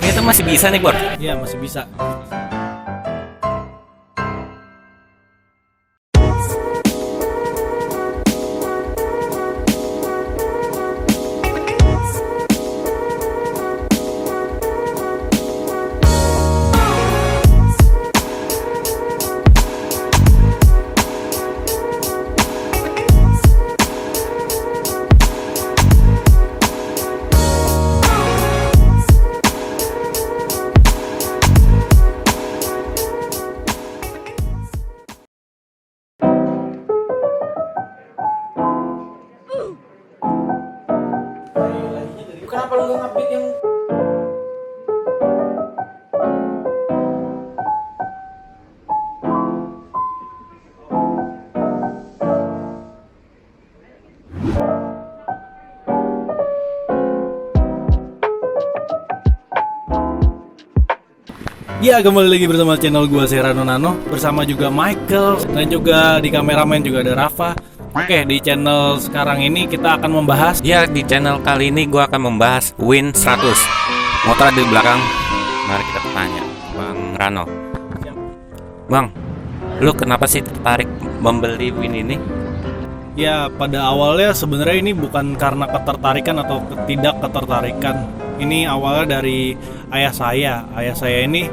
Ternyata masih bisa nih, Bor. Iya, masih bisa. Kenapa lu gak ngebeat yang Ya, kembali lagi bersama channel gua Serrano Nano, bersama juga Michael, dan juga di kameramen juga ada Rafa. Oke, di channel sekarang ini kita akan membahas. Ya, di channel kali ini gua akan membahas Win 100. Motor ada di belakang. Mari kita tanya Bang Rano. Bang, lu kenapa sih tertarik membeli Win ini? Ya, pada awalnya sebenarnya ini bukan karena ketertarikan atau tidak ketertarikan. Ini awalnya dari ayah saya. Ayah saya ini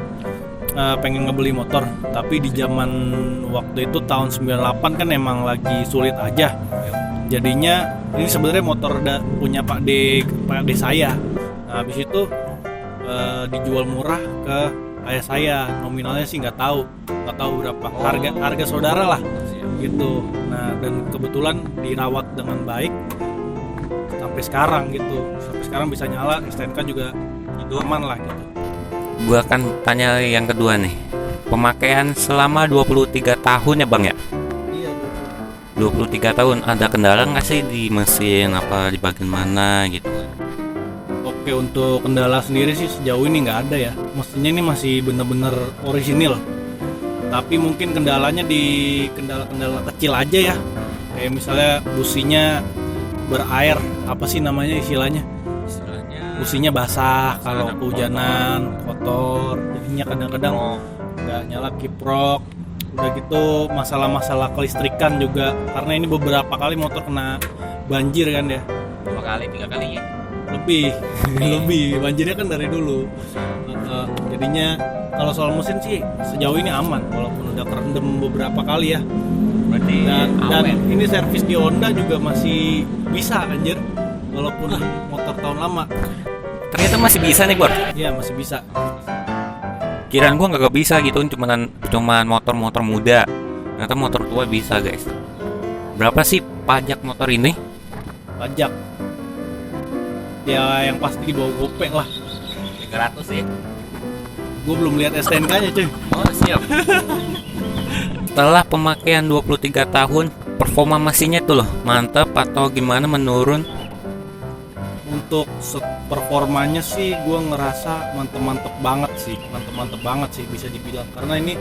pengen ngebeli motor, tapi di zaman waktu itu tahun 98 kan emang lagi sulit aja. Jadinya ini sebenarnya motor punya Pak D saya. Nah, habis itu dijual murah ke ayah saya. Nominalnya sih nggak tahu berapa, harga saudara lah gitu. Nah, dan kebetulan dirawat dengan baik sampai sekarang gitu. Sampai sekarang bisa nyala, STNK juga aman lah gitu. Gua akan tanya yang kedua nih. Pemakaian selama 23 tahun ya, Bang ya? Iya. 23 tahun, ada kendala nggak sih di mesin, apa di bagian mana gitu? Oke, untuk kendala sendiri sih sejauh ini nggak ada ya. Mestinya ini masih bener-bener orisinil. Tapi mungkin kendalanya di kendala-kendala kecil aja ya. Kayak misalnya businya berair, apa sih namanya istilahnya? Businya basah kalau kehujanan, kotor, jadinya kadang-kadang nggak nyala kiprok. Udah gitu masalah-masalah kelistrikan juga, karena ini beberapa kali motor kena banjir kan ya. 2 kali, 3 kali ya? Lebih banjirnya kan dari dulu. Jadinya kalau soal mesin sih sejauh ini aman, walaupun udah kerendam beberapa kali ya. Berarti Dan ini servis di Honda juga masih bisa anjir, walaupun motor tahun lama. Ternyata masih bisa nih, Bor. Iya, masih bisa. Kiraan gua nggak bisa gitu, cuman motor-motor muda. Ternyata motor tua bisa, guys. Berapa sih pajak motor ini? Pajak ya yang pasti di bawah gopeng lah. 300 sih. Gue belum lihat STNK-nya cuy. Oh, siap. Setelah pemakaian 23 tahun, performa mesinnya tuh loh, mantap atau gimana, menurun? Untuk performanya sih gue ngerasa mantep banget sih bisa dibilang, karena ini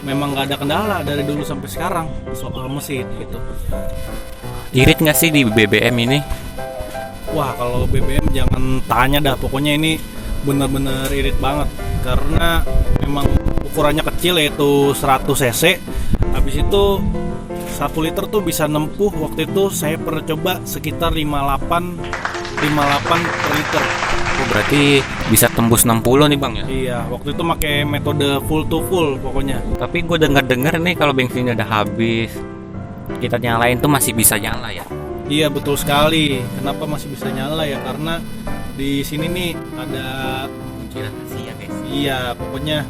memang nggak ada kendala dari dulu sampai sekarang soal mesin gitu. Irit nggak sih di BBM ini? Wah, kalau BBM jangan tanya dah, pokoknya ini bener-bener irit banget, karena memang ukurannya kecil, yaitu 100 cc. Habis itu 1 liter tuh bisa nempuh, waktu itu saya pernah coba sekitar 58 per liter. Oh, berarti bisa tembus 60 nih, Bang ya? Iya, waktu itu pakai metode full to full pokoknya. Tapi gue dengar nih kalau bensinnya udah habis, kita nyalain tuh masih bisa nyala ya? Iya, betul sekali. Kenapa masih bisa nyala ya? Karena di sini nih ada kunci rahasia, guys. Iya, pokoknya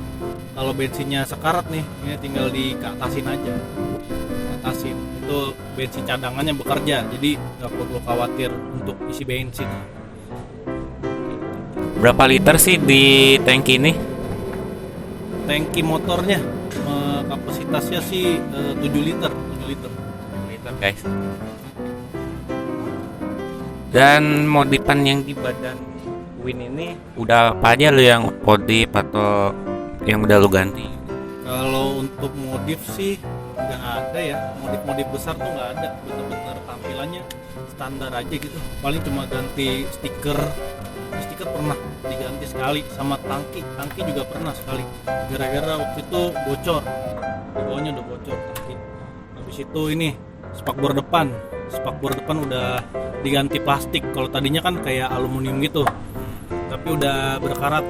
kalau bensinnya sekarat nih, ini tinggal dikeatasin aja. Atasin. Itu bensin cadangannya bekerja, jadi nggak perlu khawatir untuk isi bensin. Berapa liter sih di tangki ini? Tangki motornya kapasitasnya sih 7 liter. 7 liter, guys. Dan modifan yang di badan Win ini udah apa aja lo yang modif atau yang udah lo ganti? Kalau untuk modif sih nggak ada ya, modif-modif besar tuh nggak ada, bener-bener tampilannya standar aja gitu. Paling cuma ganti stiker pernah diganti sekali, sama tangki juga pernah sekali, gara-gara waktu itu bocor, di bawahnya udah bocor tangki. Habis itu ini spakbor depan udah diganti plastik, kalau tadinya kan kayak aluminium gitu, tapi udah berkarat,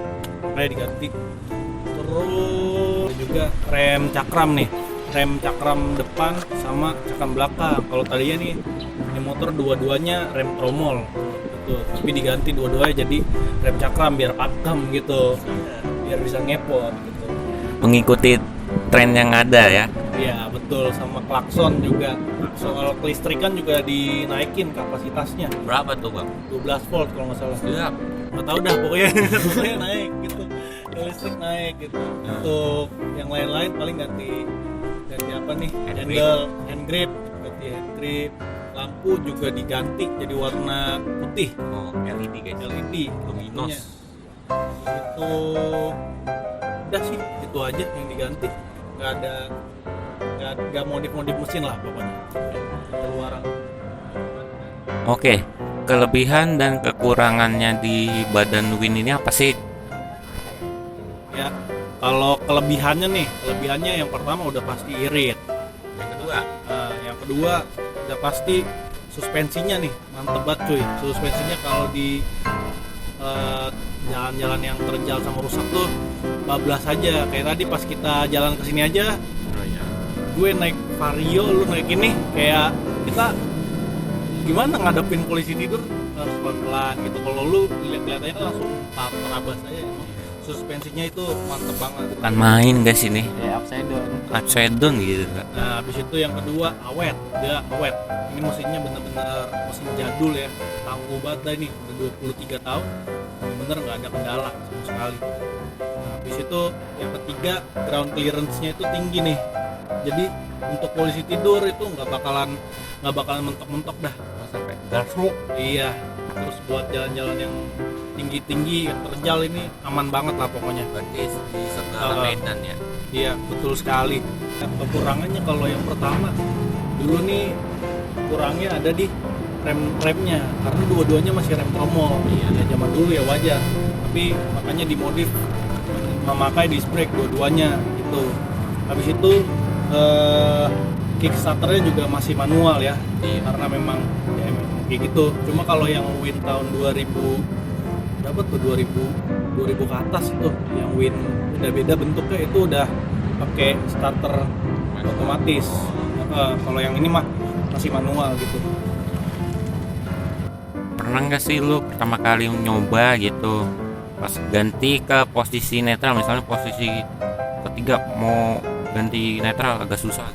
kayak diganti. Terus juga rem cakram depan sama cakram belakang. Kalau tadinya nih di motor dua-duanya rem tromol gitu, tapi diganti dua-duanya jadi rem cakram biar pakem gitu, biar bisa ngepot gitu. Mengikuti tren yang ada ya. Iya betul, sama klakson juga. Soal kelistrikan juga dinaikin kapasitasnya. Berapa tuh bang? 12 volt kalau nggak salah. Siap. Nggak tahu dah pokoknya naik gitu. Listrik naik gitu. Untuk yang lain-lain paling ganti apa nih? Hand grip, ganti hand grip. Lampu juga diganti jadi warna putih. Oh, LED guys. LED Luminos. Itu udah sih, itu aja yang diganti. Nggak modif mesin lah pokoknya. Keluaran. Oke, kelebihan dan kekurangannya di badan Win ini apa sih? Ya, kalau kelebihannya yang pertama udah pasti irit. Yang kedua udah pasti suspensinya nih mantep banget cuy. Suspensinya kalau di jalan-jalan yang terjal sama rusak tuh bablas aja. Kayak tadi pas kita jalan kesini aja, gue naik Vario, lu naik ini, kayak kita gimana ngadepin polisi tidur, harus pelan-pelan gitu. Kalau lu lihat-lihatnya kan langsung terabas aja. Suspensinya itu mantep banget. Bukan main guys ini. Ya Upside down gitu. Nah, habis itu yang kedua dia awet. Ini mesinnya bener-bener mesin jadul ya, tangguh banget dah ini, udah 23 tahun, bener nggak ada kendala sama sekali. Nah, habis itu yang ketiga ground clearance-nya itu tinggi nih. Jadi untuk polisi tidur itu nggak bakalan mentok-mentok dah. Sampai gasruk. Iya. Terus buat jalan-jalan yang tinggi-tinggi yang terjal ini aman banget lah pokoknya. Berarti di segala medan ya. Iya betul sekali. Nah, kekurangannya kalau yang pertama dulu nih kurangnya ada di remnya, karena dua-duanya masih rem tromol. Iya. Ya zaman dulu ya wajar. Tapi makanya dimodif memakai disc brake dua-duanya gitu. Habis itu kickstarternya juga masih manual ya. Iya. Karena memang ya, kayak gitu. Cuma kalau yang Win tahun 2000 berapa tuh 2000 ke atas itu yang Win udah beda bentuknya, itu udah pakai starter otomatis. Kalau yang ini mah masih manual gitu. Pernah nggak sih lu pertama kali nyoba gitu pas ganti ke posisi netral, misalnya posisi ketiga mau ganti netral agak susah?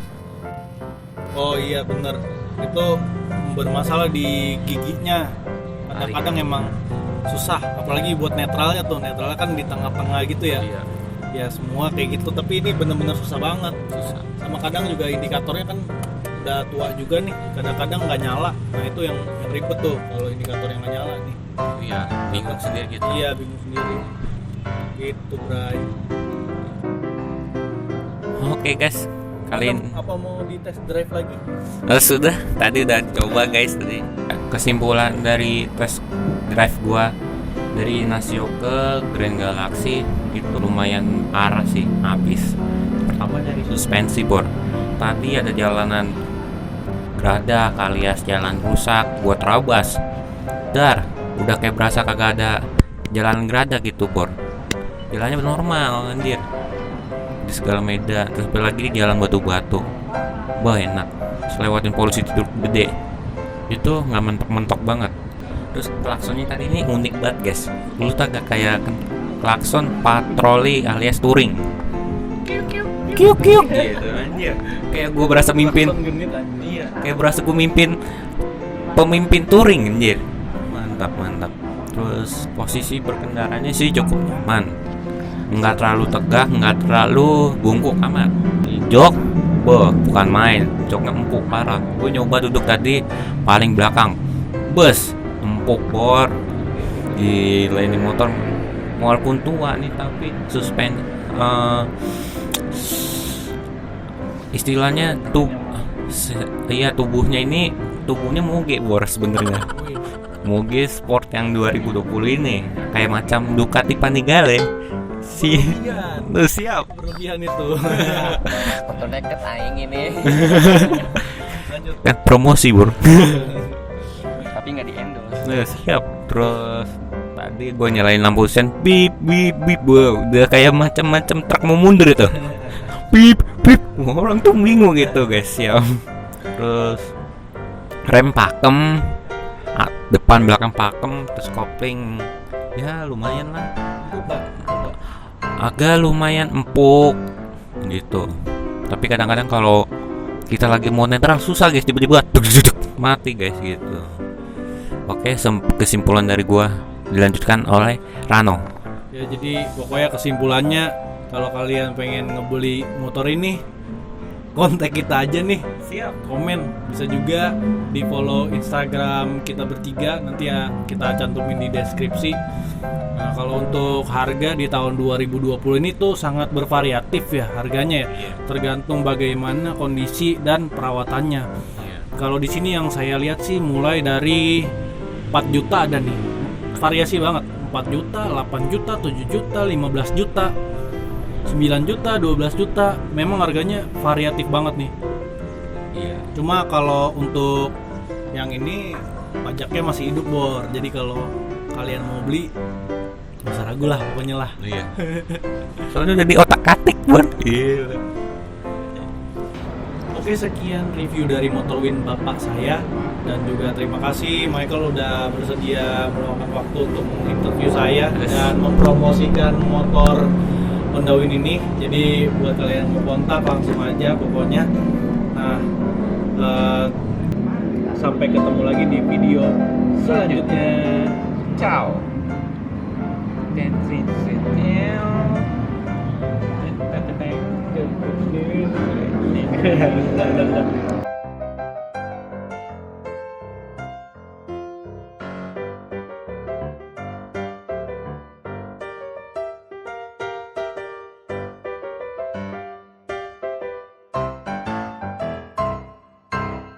Oh iya bener, itu bermasalah di giginya. Kadang-kadang emang susah, apalagi buat netralnya kan di tengah-tengah gitu ya. Iya. Ya semua kayak gitu, tapi ini bener-bener susah banget. Sama kadang juga indikatornya kan udah tua juga nih, kadang-kadang nggak nyala. Nah itu yang ribet tuh kalau indikator yang nggak nyala nih. Iya, bingung sendiri gitu. Iya bingung sendiri. Gitu Bray. Oke guys, kalian Apa mau di test drive lagi? sudah tadi udah coba guys tadi. Kesimpulan dari test drive gua dari Nasio ke Grand Galaxy itu lumayan parah sih, habis. Pertama dari suspensi bor. Tadi ada jalanan geradak alias jalan rusak, gua terabas. Udah kayak berasa kagak ada jalan geradak gitu bor. Jalannya normal anjir. Di segala medan, terus lagi di jalan batu-batu. Bah enak. Selewatin polisi tidur gede. Itu nggak mentok-mentok banget. Terus klaksonnya tadi ini unik banget guys. Lu tak kayak klakson patroli alias touring. Kiuk gitu anjir. Kayak gue berasa mimpin. Kayak berasa gue mimpin pemimpin touring anjir. Mantap. Terus posisi berkendaranya sih cukup nyaman. Nggak terlalu tegak, nggak terlalu bungkuk amat. Jok, bukan main, joknya empuk parah. Gue nyoba duduk tadi paling belakang, bus empuk bor. Gila ini motor walaupun tua nih tapi istilahnya tubuhnya moge bor sebenarnya. Moge Sport yang 2020 ini kayak macam Ducati Panigale. Lu siap. Berlebihan itu. Foto deket aing ini. Lanjut. Kan promosi bor. Tapi nggak di endorse. Nah, siap. Terus tadi gue nyalain lampu sen, bip bip bip, wow, udah kayak macam-macam truk mau mundur itu. Bip bip, orang tuh bingung gitu guys, siap. Terus rem pakem, depan belakang pakem, terus kopling, ya lumayan lah. Agak lumayan empuk gitu. Tapi kadang-kadang kalau kita lagi mau netral susah guys, tiba-tiba mati guys gitu. Oke, kesimpulan dari gua dilanjutkan oleh Rano. Ya jadi pokoknya kesimpulannya, kalau kalian pengen ngebeli motor ini, kontak kita aja nih. Siap. Komen, bisa juga di follow Instagram kita bertiga, nanti ya kita cantumin di deskripsi. Nah, kalau untuk harga di tahun 2020 ini tuh sangat bervariatif ya harganya ya, tergantung bagaimana kondisi dan perawatannya. Kalau di sini yang saya lihat sih mulai dari 4 juta ada nih, variasi banget. 4 juta, 8 juta, 7 juta, 15 juta, 9 juta, 12 juta. Memang harganya variatif banget nih. Iya. Cuma kalau untuk yang ini pajaknya masih hidup bor. Jadi kalau kalian mau beli, gak usah ragu lah pokoknya lah. Iya. Soalnya udah di otak-atik bor. Iya. Oke, sekian review dari Motorwin bapak saya, dan juga terima kasih Michael udah bersedia meluangkan waktu untuk menginterview saya dan mempromosikan motor Honda Win ini. Jadi buat kalian yang mau kontak langsung aja pokoknya. Nah, sampai ketemu lagi di video selanjutnya. Ciao. Dadah.